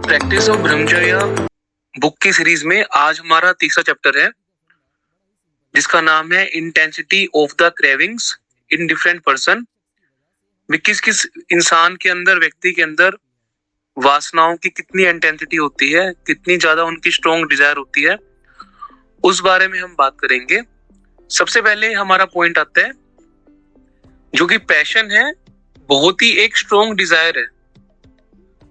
Practice of ब्रह्मचर्य book की series में आज हमारा तीसरा चैप्टर है, जिसका नाम है intensity of the cravings in different person. किस किस इंसान के अंदर, व्यक्ति के अंदर वासनाओं की कितनी इंटेंसिटी होती है, कितनी ज्यादा उनकी स्ट्रॉन्ग डिजायर होती है, उस बारे में हम बात करेंगे। सबसे पहले हमारा पॉइंट आता है जो कि पैशन है, बहुत ही एक स्ट्रॉन्ग डिजायर है।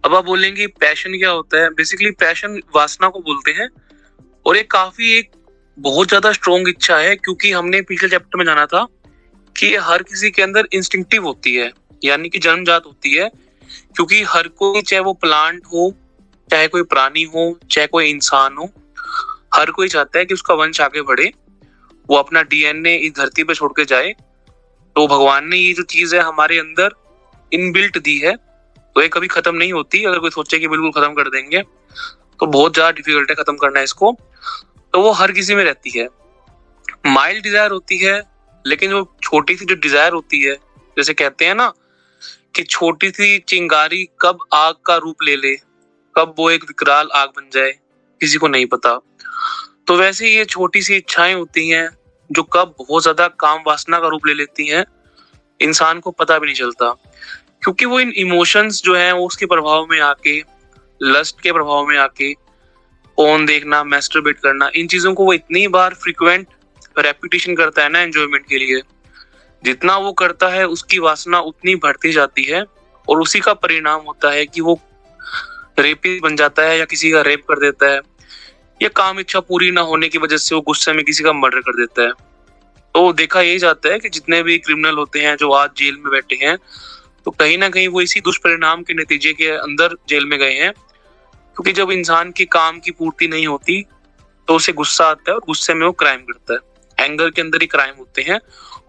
अब आप बोलेंगे पैशन क्या होता है? बेसिकली पैशन वासना को बोलते हैं और ये काफी एक बहुत ज्यादा स्ट्रॉन्ग इच्छा है, क्योंकि हमने पिछले चैप्टर में जाना था कि ये हर किसी के अंदर इंस्टिंक्टिव होती है, यानी कि जन्मजात होती है। क्योंकि हर कोई, चाहे वो प्लांट हो, चाहे कोई प्राणी हो, चाहे कोई इंसान हो, हर कोई चाहता है कि उसका वंश आगे बढ़े, वो अपना डीएनए इस धरती पे छोड़ के जाए। तो भगवान ने ये जो चीज है हमारे अंदर इनबिल्ट दी है, तो ये कभी खत्म नहीं होती। अगर कोई सोचे कि बिल्कुल खत्म कर देंगे तो बहुत ज्यादा डिफिकल्ट है खत्म करना इसको। तो वो हर किसी में रहती है। माइल्ड डिजायर होती है, लेकिन वो छोटी सी जो डिजायर होती है, जैसे कहते हैं ना कि छोटी सी चिंगारी कब आग का रूप ले ले, कब वो एक विकराल आग बन जाए, किसी को नहीं पता। तो वैसे ये छोटी सी इच्छाएं होती हैं जो कब बहुत ज्यादा काम वासना का रूप ले लेती हैं, इंसान को पता भी नहीं चलता। क्योंकि वो इन इमोशंस जो हैं वो उसके प्रभाव में आके, लस्ट के प्रभाव में आके, फोन देखना, मैस्टरबेट करना, इन चीजों को वो इतनी बार फ्रीक्वेंट रेपिटेशन करता है ना एंजॉयमेंट के लिए, जितना वो करता है उसकी वासना उतनी बढ़ती जाती है और उसी का परिणाम होता है कि वो रेपिस्ट बन जाता है या किसी का रेप कर देता है, या काम इच्छा पूरी ना होने की वजह से वो गुस्से में किसी का मर्डर कर देता है। तो देखा यही जाता है कि जितने भी क्रिमिनल होते हैं जो आज जेल में बैठे हैं, तो कहीं ना कहीं वो इसी दुष्परिणाम के नतीजे के अंदर जेल में गए हैं। क्योंकि जब इंसान की काम की पूर्ति नहीं होती तो उसे गुस्सा आता है और गुस्से में वो क्राइम करता है। एंगर के अंदर ही क्राइम होते हैं,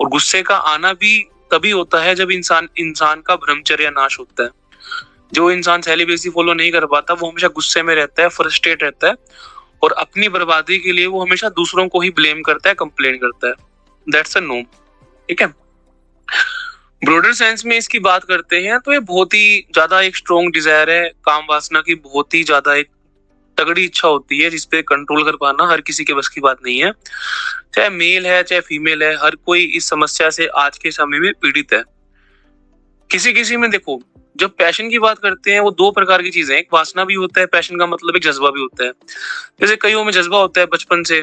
और गुस्से का आना भी तभी होता है जब इंसान का ब्रह्मचर्य नाश होता है। जो इंसान सेलिब्रेसी फॉलो नहीं कर पाता वो हमेशा गुस्से में रहता है, फ्रस्ट्रेट रहता है, और अपनी बर्बादी के लिए वो हमेशा दूसरों को ही ब्लेम करता है, कंप्लेन करता है। That's a no. ठीक है, ब्रॉडर सेंस में इसकी बात करते हैं तो ये बहुत ही ज्यादा एक स्ट्रॉन्ग डिजायर है, काम वासना की बहुत ही ज्यादा एक तगड़ी इच्छा होती है, जिसपे कंट्रोल कर पाना हर किसी के बस की बात नहीं है। चाहे मेल है चाहे फीमेल है, हर कोई इस समस्या से आज के समय में पीड़ित है। किसी किसी में देखो, जब पैशन की बात करते हैं वो दो प्रकार की चीजें हैं, एक वासना भी होता है, पैशन का मतलब एक जज्बा भी होता है। जैसे कईयों में जज्बा होता है बचपन से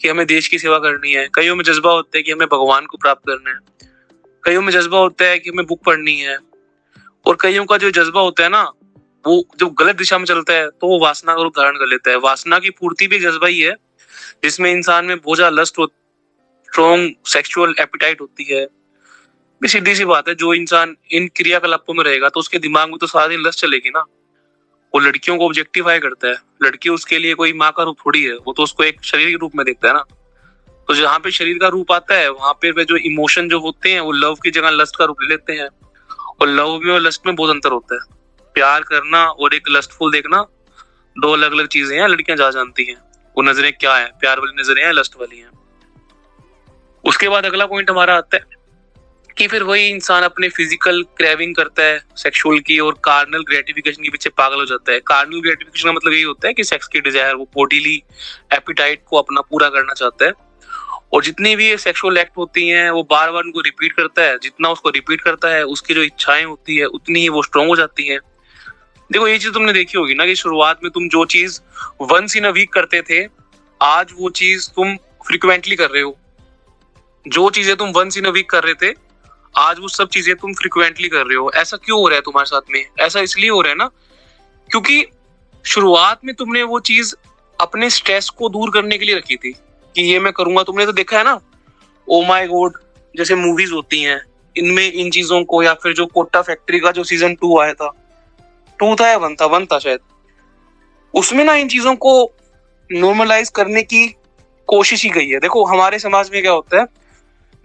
कि हमें देश की सेवा करनी है, कईयों में जज्बा होता है कि हमें भगवान को प्राप्त करना है, कईयों में जज्बा होता है कि हमें बुक पढ़नी है, और कईयों का जो जज्बा होता है ना, वो जब गलत दिशा में चलता है तो वो वासना का रूप धारण कर लेता है। वासना की पूर्ति भी जज्बा ही है, जिसमें इंसान में बहुत ज्यादा लस्ट, स्ट्रॉन्ग सेक्सुअल एपिटाइट होती है। भी सीधी सी बात है, जो इंसान इन क्रियाकलापों में रहेगा तो उसके दिमाग में तो सारा दिन लस्ट चलेगी ना। वो लड़कियों को ऑब्जेक्टिफाई करता है, लड़की उसके लिए कोई माँ का रूप थोड़ी है, वो तो उसको एक शरीर के रूप में देखता है ना। तो जहाँ पे शरीर का रूप आता है वहां पे जो इमोशन जो होते हैं वो लव की जगह लस्ट का रूप ले लेते हैं। और लव में और लस्ट में बहुत अंतर होता है। प्यार करना और एक लस्टफुल देखना दो अलग अलग चीजें हैं, लड़कियां जा जानती हैं वो नजरें क्या है, प्यार वाली नजरें हैं, लस्ट वाली हैं। उसके बाद अगला पॉइंट हमारा आता है कि फिर वही इंसान अपने फिजिकल क्रेविंग करता है सेक्सुअल की, और कार्नल ग्रेटिफिकेशन के पीछे पागल हो जाता है। कार्नल ग्रेटिफिकेशन का मतलब यही होता है कि सेक्स की डिजायर, वो बॉडीली एपिटाइट को अपना पूरा करना चाहता है, और जितनी भी सेक्सुअल एक्ट होती हैं वो बार बार उनको रिपीट करता है। जितना उसको रिपीट करता है उसकी जो इच्छाएं होती है उतनी ही वो स्ट्रॉन्ग हो जाती है। देखो ये चीज तुमने देखी होगी ना कि शुरुआत में तुम जो चीज वंस इन अ वीक करते थे, आज वो चीज तुम फ्रिक्वेंटली कर रहे हो। जो चीजें तुम वंस इन अ वीक कर रहे थे, आज वो सब चीजें तुम फ्रिक्वेंटली कर रहे हो। ऐसा क्यों हो रहा है तुम्हारे साथ में? ऐसा इसलिए हो रहा है ना क्योंकि शुरुआत में तुमने वो चीज अपने स्ट्रेस को दूर करने के लिए रखी थी कि ये मैं करूंगा। तुमने तो देखा है ना, ओ माय गॉड जैसे मूवीज होती हैं, इनमें इन चीजों को, या फिर जो कोटा फैक्ट्री का जो सीजन 2 आया था, 2 था या 1 था शायद, उसमें ना इन चीजों को नॉर्मलाइज करने की कोशिश ही गई है। देखो हमारे समाज में क्या होता है,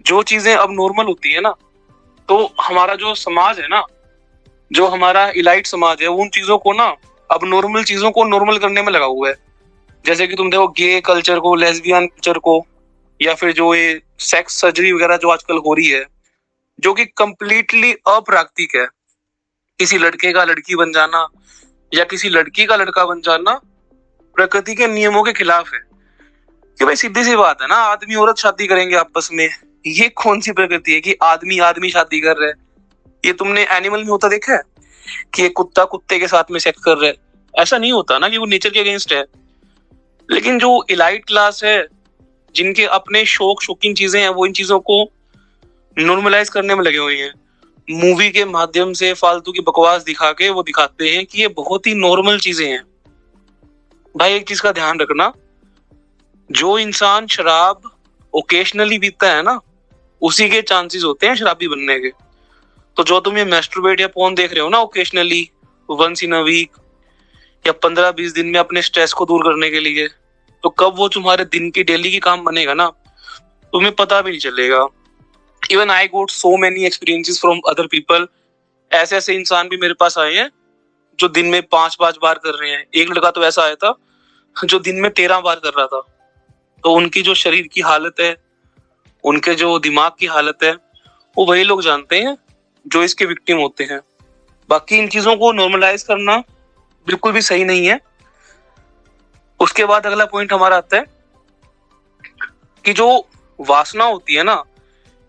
जो चीजें अब नॉर्मल होती है ना, तो हमारा जो समाज है ना, जो हमारा इलाइट समाज है, उन चीजों को ना, अब नॉर्मल चीजों को नॉर्मल करने में लगा हुआ है। जैसे कि तुम देखो गे कल्चर को, लेस्बियन कल्चर को, या फिर जो ये सेक्स सर्जरी वगैरह जो आजकल हो रही है, जो कि कंप्लीटली अप्राकृतिक है। किसी लड़के का लड़की बन जाना या किसी लड़की का लड़का बन जाना प्रकृति के नियमों के खिलाफ है। कि भाई सीधी सी बात है ना, आदमी औरत शादी करेंगे आपस में, ये कौन सी प्रकृति है कि आदमी आदमी शादी कर रहे हैं? ये तुमने एनिमल में होता देखा है कि एक कुत्ता कुत्ते के साथ में सेक्स कर रहा है? ऐसा नहीं होता ना, कि वो नेचर के अगेंस्ट है। लेकिन जो इलाइट क्लास है, जिनके अपने शौक शौकीन चीजें हैं, वो इन चीजों को नॉर्मलाइज करने में लगे हुए हैं। मूवी के माध्यम से फालतू की बकवास दिखा के वो दिखाते हैं कि ये बहुत ही नॉर्मल चीजें हैं। भाई एक चीज का ध्यान रखना, जो इंसान शराब ओकेशनली पीता है ना, उसी के चांसेस होते हैं शराबी बनने के। तो जो तुम ये मैस्टरबेट या पोर्न देख रहे हो ना occasionally, once in a week या 15-20 दिन में अपने स्ट्रेस को दूर करने के लिए, तो कब वो तुम्हारे दिन की डेली की काम बनेगा ना, तुम्हें पता भी नहीं चलेगा। Even I got so many experiences from other people. ऐसे ऐसे इंसान भी मेरे पास आए हैं जो दिन में 5-5 बार कर रहे हैं। एक लड़का तो ऐसा आया था जो दिन में 13 बार कर रहा था। तो उनकी जो शरीर की हालत है, उनके जो दिमाग की हालत है, वो वही लोग जानते हैं जो इसके विक्टिम होते हैं। बाकी इन चीजों को नॉर्मलाइज करना बिल्कुल भी सही नहीं है। उसके बाद अगला पॉइंट हमारा आता है कि जो वासना होती है ना,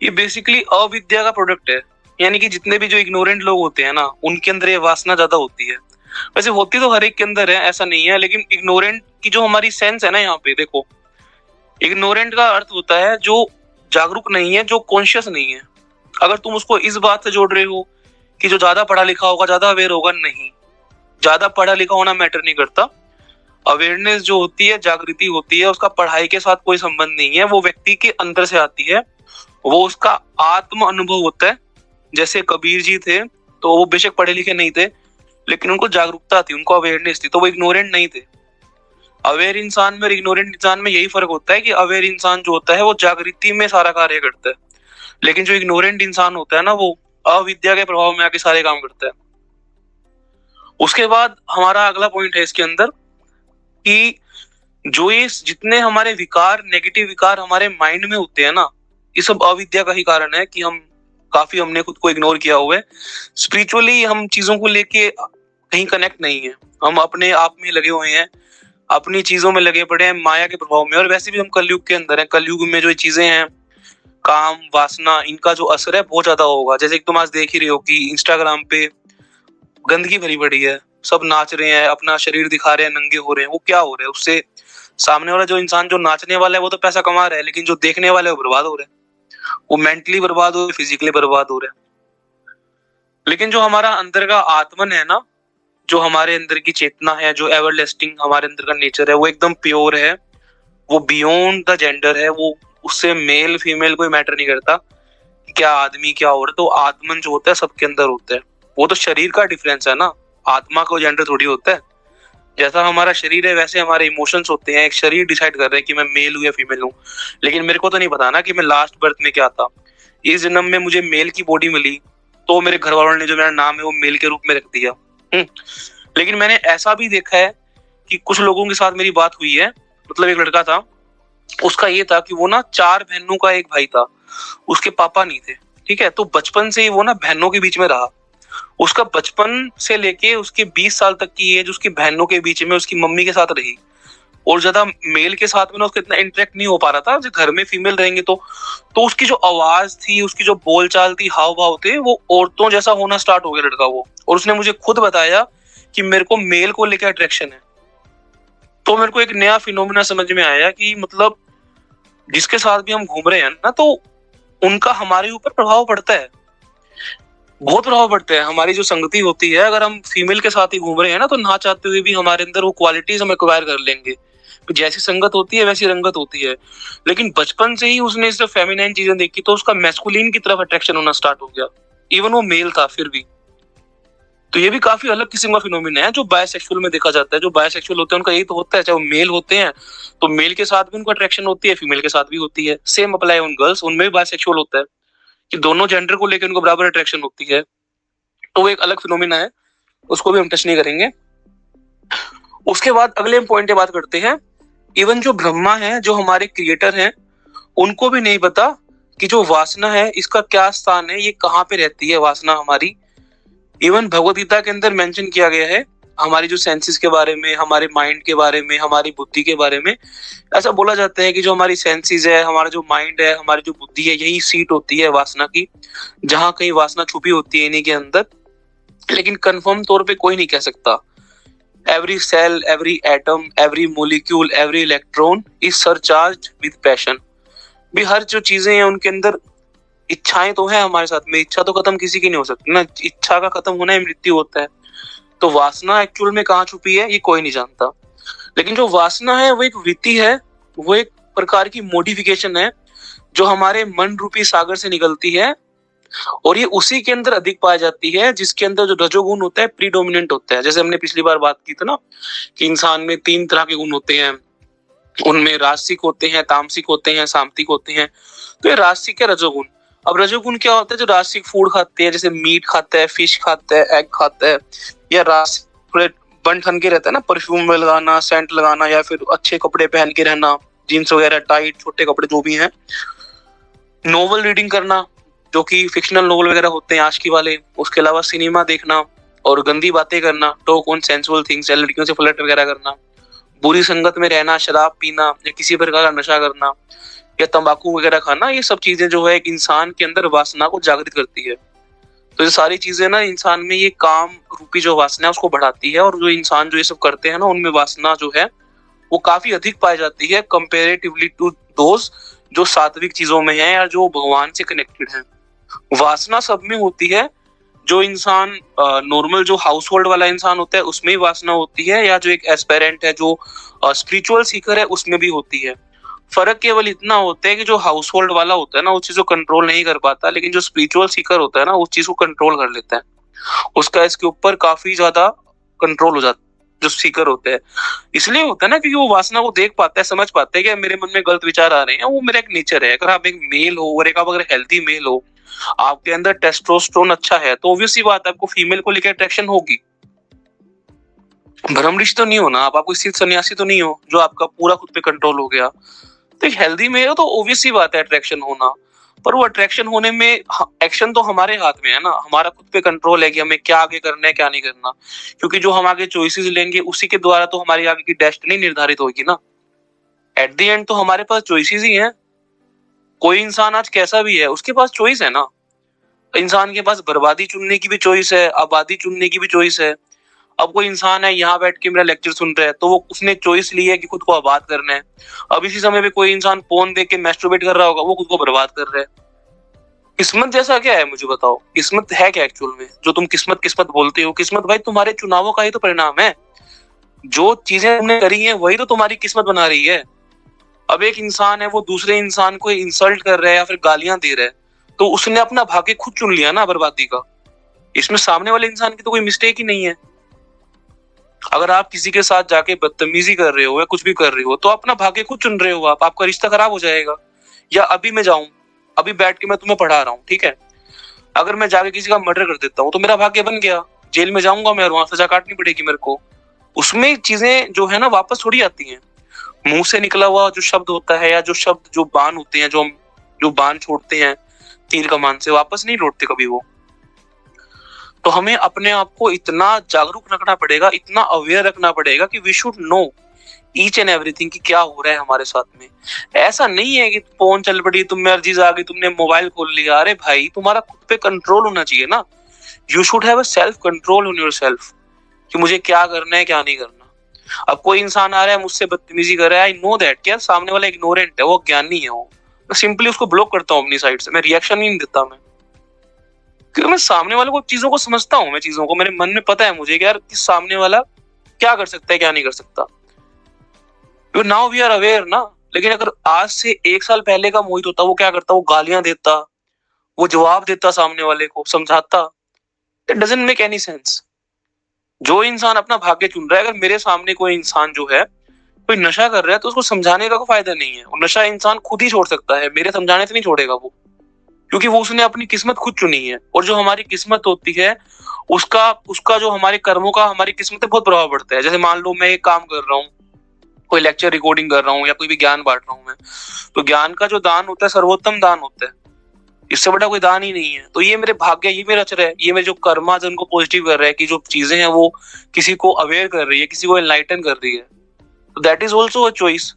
ये बेसिकली अविद्या का प्रोडक्ट है। यानी कि जितने भी जो इग्नोरेंट लोग होते हैं ना, उनके अंदर ये वासना ज्यादा होती है। वैसे होती तो हर एक के अंदर है, ऐसा नहीं है, लेकिन इग्नोरेंट की जो हमारी सेंस है ना, यहाँ पे देखो, इग्नोरेंट का अर्थ होता है जो जागरूक नहीं है, जो कॉन्शियस नहीं है। अगर तुम उसको इस बात से जोड़ रहे हो कि जो ज्यादा पढ़ा लिखा होगा ज्यादा अवेयर होगा, नहीं, ज्यादा पढ़ा लिखा होना मैटर नहीं करता। अवेयरनेस जो होती है, जागृति होती है, उसका पढ़ाई के साथ कोई संबंध नहीं है, वो व्यक्ति के अंदर से आती है, वो उसका आत्म अनुभव होता है। जैसे कबीर जी थे, तो वो बेशक पढ़े लिखे नहीं थे, लेकिन उनको जागरूकता थी, उनको अवेयरनेस थी, तो वो इग्नोरेंट नहीं थे। अवेयर इंसान में और इग्नोरेंट इंसान में यही फर्क होता है कि अवेयर इंसान जो होता है वो जागृति में सारा कार्य करता है, लेकिन जो इग्नोरेंट इंसान होता है ना, वो अविद्या के प्रभाव में आके सारे काम करता है। उसके बाद हमारा अगला पॉइंट है इसके अंदर कि जो ये जितने हमारे विकार, नेगेटिव विकार हमारे माइंड में होते हैं ना, ये सब अविद्या का ही कारण है कि हमने खुद को इग्नोर किया हुआ है। स्पिरिचुअली हम चीजों को लेके कहीं कनेक्ट नहीं है, हम अपने आप में लगे हुए हैं, अपनी चीजों में लगे पड़े हैं, माया के प्रभाव में। और वैसे भी हम कलयुग के अंदर हैं, कलयुग में जो चीजें हैं, काम, वासना, इनका जो असर है बहुत ज्यादा होगा। जैसे कि तुम आज देख ही रहे हो कि इंस्टाग्राम पे गंदगी भरी पड़ी है, सब नाच रहे हैं, अपना शरीर दिखा रहे हैं, नंगे हो रहे हैं। वो क्या हो रहा है उससे? सामने वाला जो इंसान, जो नाचने वाला है, वो तो पैसा कमा रहा है, लेकिन जो देखने वाले है वो बर्बाद हो रहे हैं। वो मेंटली बर्बाद हो रहे, फिजिकली बर्बाद हो रहे हैं। लेकिन जो हमारा अंदर का आत्मन है ना, जो हमारे अंदर की चेतना है, जो एवरलास्टिंग हमारे अंदर का नेचर है, वो एकदम प्योर है, वो बियॉन्ड द जेंडर है, वो उससे मेल फीमेल कोई मैटर नहीं करता, क्या आदमी क्या हो रहा है। तो आत्मन जो होता है सबके अंदर होता है। वो तो शरीर का डिफरेंस है ना, आत्मा का जेंडर थोड़ी होता है। जैसा हमारा शरीर है वैसे हमारे इमोशंस होते हैं। एक शरीर डिसाइड कर रहा है कि मैं मेल हूं या फीमेल हूं, लेकिन मेरे को तो नहीं पता ना कि मैं लास्ट बर्थ में क्या था। इस जन्म में मुझे मेल की बॉडी मिली, तो मेरे घर वालों ने जो मेरा नाम है वो मेल के रूप में रख दिया। लेकिन मैंने ऐसा भी देखा है कि कुछ लोगों के साथ मेरी बात हुई है, मतलब एक लड़का था, उसका ये था कि वो ना 4 बहनों का एक भाई था, उसके पापा नहीं थे, ठीक है। तो बचपन से ही वो ना बहनों के बीच में रहा। उसका बचपन से लेके उसके 20 साल तक की एज उसकी बहनों के बीच में उसकी मम्मी के साथ रही, और ज्यादा मेल के साथ में ना उसका इतना इंटरेक्ट नहीं हो पा रहा था। जो घर में फीमेल रहेंगे तो उसकी जो आवाज थी, उसकी जो बोलचाल थी, हाव भाव थे, वो औरतों जैसा होना स्टार्ट हो गया लड़का वो। और उसने मुझे खुद बताया कि मेरे को मेल को लेकर अट्रैक्शन है। तो मेरे को एक नया फिनोमिना समझ में आया कि मतलब जिसके साथ भी हम घूम रहे हैं ना, तो उनका हमारे ऊपर प्रभाव पड़ता है, बहुत प्रभाव पड़ता है। हमारी जो संगति होती है, अगर हम फीमेल के साथ ही घूम रहे हैं ना, तो ना चाहते हुए भी हमारे अंदर वो क्वालिटीज हम एक्वायर कर लेंगे। जैसी संगत होती है वैसी रंगत होती है। लेकिन बचपन से ही उसने सिर्फ फेमिनाइन चीजें देखी, तो उसका मैस्कुलिन की तरफ अट्रैक्शन होना स्टार्ट हो गया, इवन वो मेल था फिर भी। तो ये भी काफी अलग किस्म का फिनोमिना है जो बायसेक्सुअल में देखा जाता है। जो बायसेक्सुअल होते हैं उनका यही तो होता है, चाहे वो मेल होते हैं तो मेल के साथ भी उनको अट्रैक्शन होती है, फीमेल के साथ भी होती है। सेम अप्लाई ऑन गर्ल्स, उनमें भी बायसेक्सुअल होता है कि दोनों जेंडर को लेकर उनको बराबर अट्रैक्शन होती है। तो वो एक अलग फिनोमिना है, उसको भी हम टच नहीं करेंगे। उसके बाद अगले पॉइंट पे बात करते हैं। इवन जो ब्रह्मा है, जो हमारे क्रिएटर हैं, उनको भी नहीं पता कि जो वासना है इसका क्या स्थान है, ये कहाँ पे रहती है वासना हमारी। इवन भगवत गीता के अंदर मेंशन किया गया है हमारी जो सेंसेस के बारे में, हमारे माइंड के बारे में, हमारी बुद्धि के बारे में। ऐसा बोला जाता है कि जो हमारी सेंसेस है, हमारा जो माइंड है, हमारी जो बुद्धि है, यही सीट होती है वासना की, जहाँ कहीं वासना छुपी होती है इन्हीं के अंदर। लेकिन कंफर्म तौर पे कोई नहीं कह सकता। Every cell, every atom, every molecule, every electron is surcharged with passion. भी हर जो चीजें हैं उनके अंदर इच्छाएं तो है हमारे साथ में। इच्छा तो खत्म किसी की नहीं हो सकती ना, इच्छा का खत्म होना ही मृत्यु होता है। तो वासना एक्चुअल में कहाँ छुपी है ये कोई नहीं जानता। लेकिन जो वासना है वो एक वृत्ति है, वो एक प्रकार की मोडिफिकेशन है जो हमारे मन रूपी सागर से निकलती है, और ये उसी के अंदर अधिक पाई जाती है जिसके अंदर जो रजोगुण होता है प्रीडोमिनेंट होता है। जैसे हमने पिछली बार बात की थी ना कि इंसान में 3 तरह के गुण होते हैं, उनमें राजसिक होते हैं, तामसिक होते हैं, सात्विक होते हैं। तो ये राजसिक है रजोगुण। अब रजोगुण क्या होता है, जो राजसिक फूड खाते हैं, जैसे मीट खाता है, फिश खाता है, एग खाता है, या राजसिक बन ठन के रहता है ना, परफ्यूम में लगाना, सेंट लगाना, या फिर अच्छे कपड़े पहन के रहना, जीन्स वगैरह, टाइट छोटे कपड़े जो भी हैं। नोवेल रीडिंग करना, जो कि फिक्शनल नोवेल वगैरह होते हैं आशिकी वाले। उसके अलावा सिनेमा देखना और गंदी बातें करना, टॉक ऑन सेंसुअल थिंग्स, या लड़कियों से फ्लर्ट वगैरह करना, बुरी संगत में रहना, शराब पीना, या किसी प्रकार का नशा करना, या तंबाकू वगैरह खाना। ये सब चीजें जो है एक इंसान के अंदर वासना को जागृत करती है। तो ये सारी चीजें ना इंसान में ये काम रूपी जो वासना है उसको बढ़ाती है, और जो इंसान जो ये सब करते हैं ना उनमें वासना जो है वो काफी अधिक पाई जाती है कंपेरेटिवली टू दोज जो सात्विक चीजों में है या जो भगवान से कनेक्टेड है। वासना सब में होती है। जो इंसान नॉर्मल जो हाउस होल्ड वाला इंसान होता है उसमें ही वासना होती है, या जो एक एस्पेरेंट है, जो स्पिरिचुअल सीकर है, उसमें भी होती है। फर्क केवल इतना होता है कि जो हाउस होल्ड वाला होता है ना उस चीज को कंट्रोल नहीं कर पाता, लेकिन जो स्पिरिचुअल सीकर होता है ना उस चीज को कंट्रोल कर लेता है। उसका इसके ऊपर काफी ज्यादा कंट्रोल हो जाता है जो सीकर होते हैं। इसलिए होता है ना क्योंकि वो वासना को देख पाता है, समझ पाता है कि मेरे मन में गलत विचार आ रहे हैं, वो मेरा एक नेचर है। अगर आप एक मेल हो और एक आप अगर हेल्थी मेल हो, आपके अंदर टेस्टोस्टेरोन अच्छा है, तो ऑब्वियस सी बात है आपको फीमेल को लेकर अट्रैक्शन होगी। भ्रम ऋषि तो नहीं हो ना आप, कोई सिद्ध सन्यासी तो नहीं हो जो आपका पूरा खुद पे कंट्रोल हो गया। तो एक हेल्दी मेल हो तो ऑब्वियस सी बात है अट्रैक्शन होना। पर वो अट्रैक्शन होने में एक्शन तो हमारे हाथ में है ना, हमारा खुद पे कंट्रोल है कि हमें क्या आगे करना है क्या नहीं करना। क्योंकि जो हम आगे चॉइसेस लेंगे उसी के द्वारा तो हमारी आगे की डेस्टिनी निर्धारित होगी ना। एट द एंड तो हमारे पास चॉइसेस ही हैं। कोई इंसान आज कैसा भी है उसके पास चॉइस है ना। इंसान के पास बर्बादी चुनने की भी चॉइस है, आबादी चुनने की भी चॉइस है। अब कोई इंसान है यहाँ बैठ के मेरा लेक्चर सुन रहा है तो वो उसने चॉइस ली है कि खुद को आबाद करना है। अब इसी समय पे कोई इंसान फोन देख के मैस्टरबेट कर रहा होगा, वो खुद को बर्बाद कर रहा है। किस्मत जैसा क्या है मुझे बताओ, किस्मत है क्या एक्चुअल में? जो तुम किस्मत किस्मत बोलते हो, किस्मत भाई तुम्हारे चुनावों का ही तो परिणाम है। जो चीजें तुमने करी है वही तो तुम्हारी किस्मत बना रही है। अब एक इंसान है वो दूसरे इंसान को इंसल्ट कर रहा है या फिर गालियां दे रहा है, तो उसने अपना भाग्य खुद चुन लिया ना बर्बादी का। इसमें सामने वाले इंसान की तो कोई मिस्टेक ही नहीं है। अगर आप किसी के साथ जाके बदतमीजी कर रहे हो या कुछ भी कर रहे हो तो अपना भाग्य खुद चुन रहे हो आप, आपका रिश्ता खराब हो जाएगा। या अभी मैं जाऊं, अभी बैठ के मैं तुम्हें पढ़ा रहा हूँ, ठीक है, अगर मैं जाके किसी का मर्डर कर देता हूँ तो मेरा भाग्य बन गया, जेल में जाऊंगा मैं और वहां सजा काटनी पड़ेगी मेरे को। उसमें चीजें जो है ना वापस थोड़ी आती हैं। मुंह से निकला हुआ जो शब्द होता है या जो शब्द जो बाण होते हैं, जो हम जो बाण छोड़ते हैं तीर कमान से, वापस नहीं लौटते कभी वो। तो हमें अपने आप को इतना जागरूक रखना पड़ेगा, इतना अवेयर रखना पड़ेगा कि we should know each and everything कि क्या हो रहा है हमारे साथ में। ऐसा नहीं है कि फोन चल पड़ी, तुम में अर्जीज आ गई, तुमने मोबाइल खोल लिया। अरे भाई तुम्हारा खुद पे कंट्रोल होना चाहिए ना। You should have a self control on your self कि मुझे क्या करना है क्या नहीं करना। अब कोई इंसान आ रहा है मुझसे बदतमीजी कर रहा है, आई नो दैट क्या सामने वाला इग्नोरेंट है, वो ज्ञानी है, वो मैं सिंपली उसको ब्लॉक करता हूँ अपनी साइड से, मैं रिएक्शन ही नहीं देता मैं। क्योंकि मैं सामने वाले को चीजों को समझता हूँ, मैं चीजों को मेरे मन में पता है मुझे कि यार कि सामने वाला क्या कर सकता है क्या नहीं कर सकता। नाउ वी आर अवेयर ना। लेकिन अगर आज से 1 साल पहले का मोहित होता, वो क्या करता, वो गालियां देता, वो जवाब देता, सामने वाले को समझाता। It doesn't make any sense. जो इंसान अपना भाग्य चुन रहा है, अगर मेरे सामने कोई इंसान जो है कोई नशा कर रहा है तो उसको समझाने का कोई फायदा नहीं है। और नशा इंसान खुद ही छोड़ सकता है, मेरे समझाने से नहीं छोड़ेगा वो, क्योंकि वो उसने अपनी किस्मत खुद चुनी है। और जो हमारी किस्मत होती है उसका उसका जो हमारे कर्मों का हमारी किस्मत पे बहुत प्रभाव पड़ता है। जैसे मान लो मैं एक काम कर रहा हूँ, कोई लेक्चर रिकॉर्डिंग कर रहा हूँ या कोई भी ज्ञान बांट रहा हूँ मैं, तो ज्ञान का जो दान होता है सर्वोत्तम दान होता है। इससे बड़ा कोई दान ही नहीं है। तो ये मेरे भाग्य, ये मेरा रच रहा है, ये मेरे जो कर्माज उनको पॉजिटिव कर रहा है कि जो चीजें हैं वो किसी को अवेयर कर रही है, किसी को एनलाइटन कर रही है। That is also a choice.